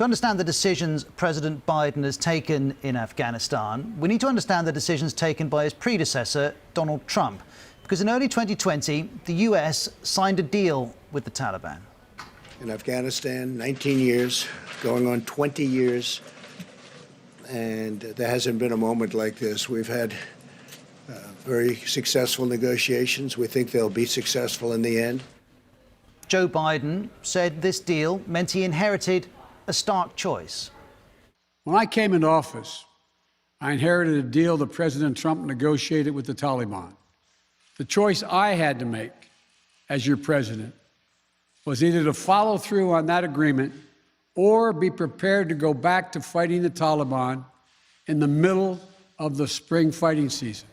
To understand the decisions President Biden has taken in Afghanistan, we need to understand the decisions taken by his predecessor, Donald Trump. Because in early 2020, the US signed a deal with the Taliban. In Afghanistan, 19 years, going on 20 years, and there hasn't been a moment like this. We've had very successful negotiations. We think they'll be successful in the end. Joe Biden said this deal meant he inherited a stark choice. When I came into office, I inherited a deal that President Trump negotiated with the Taliban. The choice I had to make as your president was either to follow through on that agreement or be prepared to go back to fighting the Taliban in the middle of the spring fighting season.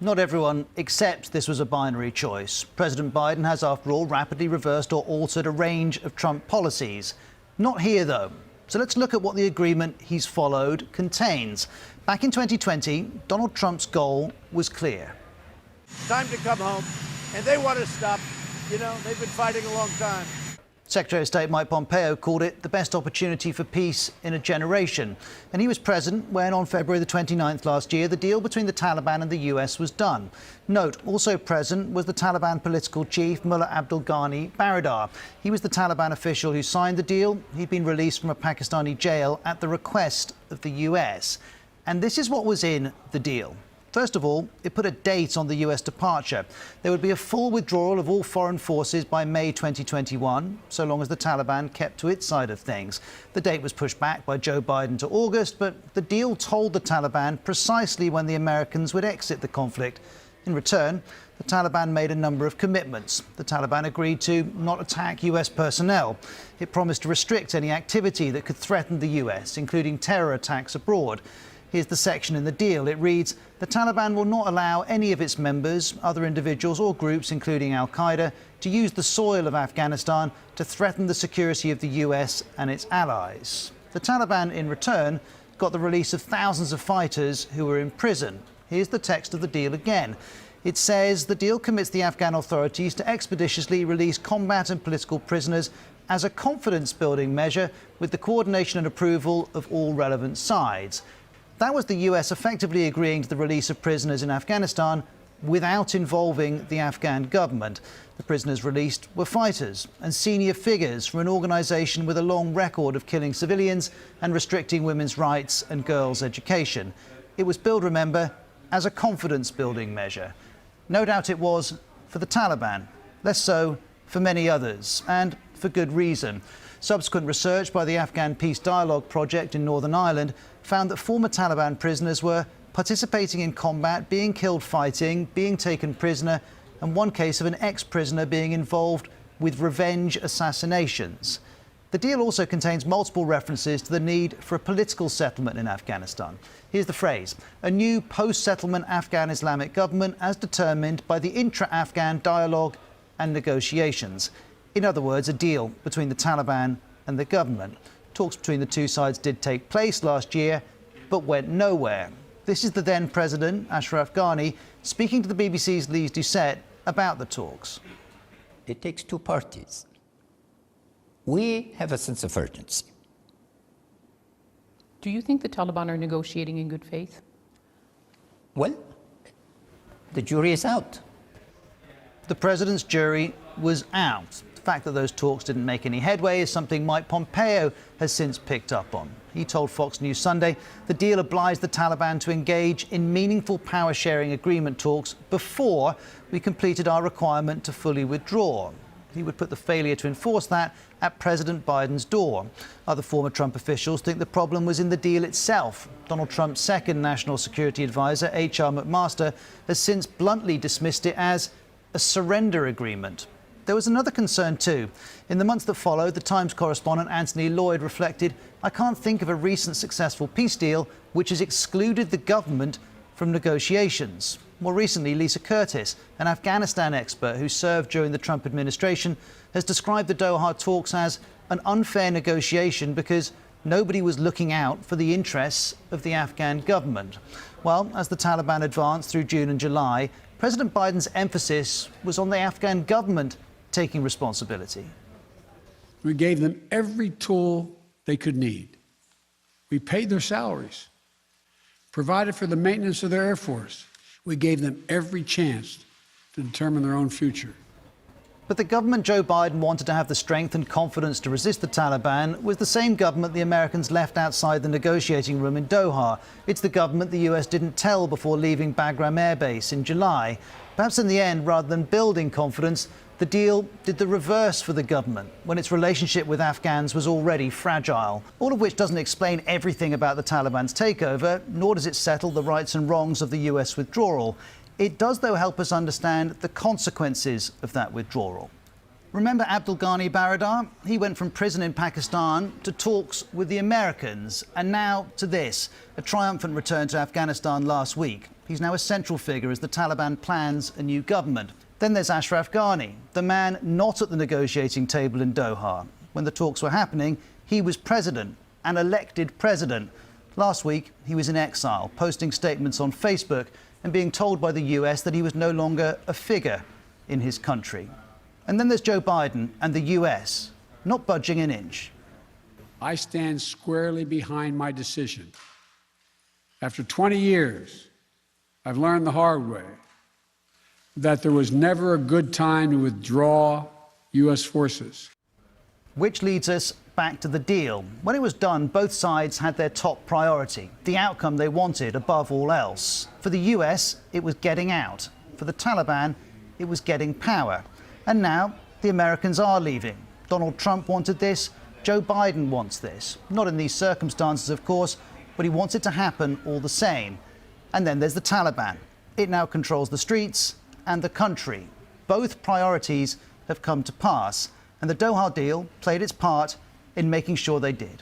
Not everyone accepts this was a binary choice. President Biden has, after all, rapidly reversed or altered a range of Trump policies. Not here, though. So let's look at what the agreement he's followed contains. Back in 2020, Donald Trump's goal was clear. Time to come home, and they want to stop. You know, they've been fighting a long time. Secretary of State Mike Pompeo called it the best opportunity for peace in a generation. And he was present when, on February the 29th last year, the deal between the Taliban and the US was done. Note, also present was the Taliban political chief, Mullah Abdul Ghani Baradar. He was the Taliban official who signed the deal. He'd been released from a Pakistani jail at the request of the US. And this is what was in the deal. First of all, it put a date on the US departure. There would be a full withdrawal of all foreign forces by May 2021, so long as the Taliban kept to its side of things. The date was pushed back by Joe Biden to August, but the deal told the Taliban precisely when the Americans would exit the conflict. In return, the Taliban made a number of commitments. The Taliban agreed to not attack US personnel. It promised to restrict any activity that could threaten the US, including terror attacks abroad. Here's the section in the deal. It reads, the Taliban will not allow any of its members, other individuals or groups, including al-Qaeda, to use the soil of Afghanistan to threaten the security of the US and its allies. The Taliban, in return, got the release of thousands of fighters who were in prison. Here's the text of the deal again. It says the deal commits the Afghan authorities to expeditiously release combat and political prisoners as a confidence-building measure with the coordination and approval of all relevant sides. That was the US effectively agreeing to the release of prisoners in Afghanistan without involving the Afghan government. The prisoners released were fighters and senior figures from an organisation with a long record of killing civilians and restricting women's rights and girls' education. It was billed, remember, as a confidence-building measure. No doubt it was for the Taliban, less so for many others, and for good reason. Subsequent research by the Afghan Peace Dialogue Project in Northern Ireland found that former Taliban prisoners were participating in combat, being killed fighting, being taken prisoner, and one case of an ex-prisoner being involved with revenge assassinations. The deal also contains multiple references to the need for a political settlement in Afghanistan. Here's the phrase: a new post-settlement Afghan Islamic government as determined by the intra-Afghan dialogue and negotiations. In other words, a deal between the Taliban and the government. Talks between the two sides did take place last year, but went nowhere. This is the then President, Ashraf Ghani, speaking to the BBC's Lise Doucette about the talks. It takes two parties. We have a sense of urgency. Do you think the Taliban are negotiating in good faith? Well, the jury is out. The President's jury was out. The fact that those talks didn't make any headway is something Mike Pompeo has since picked up on. He told Fox News Sunday the deal obliged the Taliban to engage in meaningful power-sharing agreement talks before we completed our requirement to fully withdraw. He would put the failure to enforce that at President Biden's door. Other former Trump officials think the problem was in the deal itself. Donald Trump's second national security advisor, H.R. McMaster, has since bluntly dismissed it as a surrender agreement. There was another concern too. In the months that followed, the Times correspondent Anthony Lloyd reflected, I can't think of a recent successful peace deal which has excluded the government from negotiations. More recently, Lisa Curtis, an Afghanistan expert who served during the Trump administration, has described the Doha talks as an unfair negotiation because nobody was looking out for the interests of the Afghan government. Well, as the Taliban advanced through June and July, President Biden's emphasis was on the Afghan government taking responsibility. We gave them every tool they could need. We paid their salaries, provided for the maintenance of their Air Force. We gave them every chance to determine their own future. But the government Joe Biden wanted to have the strength and confidence to resist the Taliban was the same government the Americans left outside the negotiating room in Doha. It's the government the US didn't tell before leaving Bagram Air Base in July. Perhaps in the end, rather than building confidence, the deal did the reverse for the government when its relationship with Afghans was already fragile. All of which doesn't explain everything about the Taliban's takeover, nor does it settle the rights and wrongs of the US withdrawal. It does, though, help us understand the consequences of that withdrawal. Remember Abdul Ghani Baradar? He went from prison in Pakistan to talks with the Americans, and now to this, a triumphant return to Afghanistan last week. He's now a central figure as the Taliban plans a new government. Then there's Ashraf Ghani, the man not at the negotiating table in Doha. When the talks were happening, he was president, an elected president. Last week, he was in exile, posting statements on Facebook and being told by the US that he was no longer a figure in his country. And then there's Joe Biden and the US, not budging an inch. I stand squarely behind my decision. After 20 years, I've learned the hard way that there was never a good time to withdraw US forces. Which leads us back to the deal. When it was done, both sides had their top priority, the outcome they wanted above all else. For the US, it was getting out. For the Taliban, it was getting power. And now, the Americans are leaving. Donald Trump wanted this, Joe Biden wants this. Not in these circumstances, of course, but he wants it to happen all the same. And then there's the Taliban. It now controls the streets and the country. Both priorities have come to pass, and the Doha deal played its part in making sure they did.